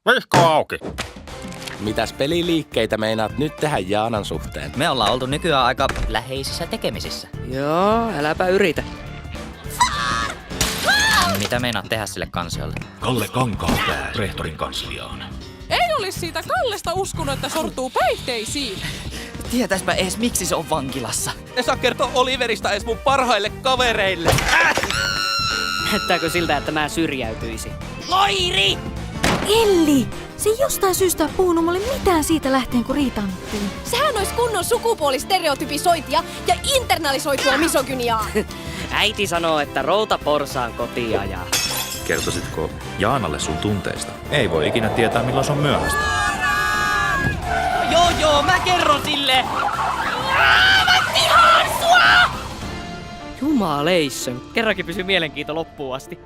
Vihko auki. Mitäs peliliikkeitä meinaat nyt tehdä Jaanan suhteen? Me ollaan oltu nykyään aika läheisissä tekemisissä. Joo, äläpä yritä. Mitä meinaat tehdä sille kansiolle? Kalle Kankaanpää rehtorin kansliaan. Ei olisi siitä Kallesta uskonut, että sortuu päihteisiin. Tietäispä ees miksi se on vankilassa. Ne saa kertoa Oliverista edes mun parhaille kavereille. Näyttääkö siltä, että mä syrjäytyisin? Loiri! Elli! Se ei jostain syystä puhunut mulle mitään siitä lähtien, kun riitaannuttiin. Sehän olisi kunnon sukupuolistereotypisointia ja internalisoitua misogyniaa. Äiti sanoo, että routa porsaan kotia ja... Kertoisitko Jaanalle sun tunteista? Ei voi ikinä tietää, milloin se on myöhäistä. Joo, mä kerron sille! Jumaleissön. Kerrankin pysy mielenkiinto loppuun asti.